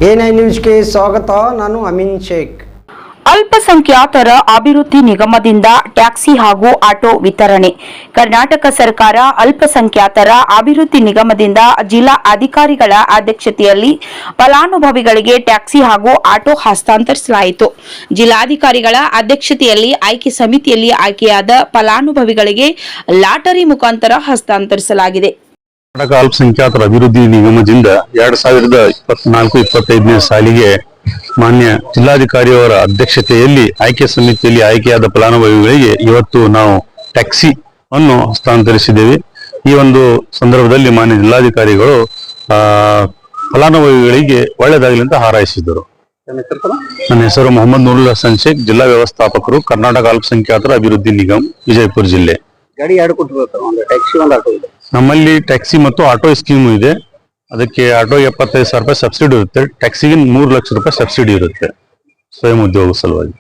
A9 ನ್ಯೂಸ್ಗೆ ಸ್ವಾಗತ. ನಾನು ಅಮೀನ್ ಶೇಖ್. ಅಲ್ಪಸಂಖ್ಯಾತರ ಅಭಿವೃದ್ಧಿ ನಿಗಮದಿಂದ ಟ್ಯಾಕ್ಸಿ ಹಾಗೂ ಆಟೋ ವಿತರಣೆ. ಕರ್ನಾಟಕ ಸರ್ಕಾರ ಅಲ್ಪಸಂಖ್ಯಾತರ ಅಭಿವೃದ್ಧಿ ನಿಗಮದಿಂದ ಜಿಲ್ಲಾ ಅಧಿಕಾರಿಗಳ ಅಧ್ಯಕ್ಷತೆಯಲ್ಲಿ ಫಲಾನುಭವಿಗಳಿಗೆ ಟ್ಯಾಕ್ಸಿ ಹಾಗೂ ಆಟೋ ಹಸ್ತಾಂತರಿಸಲಾಯಿತು. ಜಿಲ್ಲಾಧಿಕಾರಿಗಳ ಅಧ್ಯಕ್ಷತೆಯಲ್ಲಿ ಆಯ್ಕೆ ಸಮಿತಿಯಲ್ಲಿ ಆಯ್ಕೆಯಾದ ಫಲಾನುಭವಿಗಳಿಗೆ ಲಾಟರಿ ಮುಖಾಂತರ ಹಸ್ತಾಂತರಿಸಲಾಗಿದೆ. ಕರ್ನಾಟಕ ಅಲ್ಪಸಂಖ್ಯಾತರ ಅಭಿವೃದ್ಧಿ ನಿಗಮದಿಂದ 2024-25ನೇ ಸಾಲಿಗೆ ಮಾನ್ಯ ಜಿಲ್ಲಾಧಿಕಾರಿಯವರ ಅಧ್ಯಕ್ಷತೆಯಲ್ಲಿ ಆಯ್ಕೆ ಸಮಿತಿಯಲ್ಲಿ ಆಯ್ಕೆಯಾದ ಫಲಾನುಭವಿಗಳಿಗೆ ಇವತ್ತು ನಾವು ಟ್ಯಾಕ್ಸಿ ಅನ್ನು ಹಸ್ತಾಂತರಿಸಿದ್ದೇವೆ. ಈ ಒಂದು ಸಂದರ್ಭದಲ್ಲಿ ಮಾನ್ಯ ಜಿಲ್ಲಾಧಿಕಾರಿಗಳು ಫಲಾನುಭವಿಗಳಿಗೆ ಒಳ್ಳೆಯದಾಗಲಿ ಅಂತ ಹಾರೈಸಿದರು. ನನ್ನ ಹೆಸರು ಮೊಹಮ್ಮದ್ ನೂರುಲ್ ಹಸನ್ ಶೇಖ್, ಜಿಲ್ಲಾ ವ್ಯವಸ್ಥಾಪಕರು, ಕರ್ನಾಟಕ ಅಲ್ಪಸಂಖ್ಯಾತರ ಅಭಿವೃದ್ಧಿ ನಿಗಮ, ವಿಜಯಪುರ ಜಿಲ್ಲೆ. ಗಾಡಿ ಎರಡು ಕೊಟ್ಟಿರ್ತಾರೆ, ಒಂದು ಟ್ಯಾಕ್ಸಿ ಒಂದು ಆಟೋ ಇದೆ. ನಮ್ಮಲ್ಲಿ ಟ್ಯಾಕ್ಸಿ ಮತ್ತು ಆಟೋ ಸ್ಕೀಮ್ ಇದೆ. ಅದಕ್ಕೆ ಆಟೋ 75,000 ರೂಪಾಯಿ ಸಬ್ಸಿಡಿ ಇರುತ್ತೆ, ಟ್ಯಾಕ್ಸಿಗೆ 3 ಲಕ್ಷ ರೂಪಾಯಿ ಸಬ್ಸಿಡಿ ಇರುತ್ತೆ ಸ್ವಯಂ ಉದ್ಯೋಗ ಸಲುವಾಗಿ.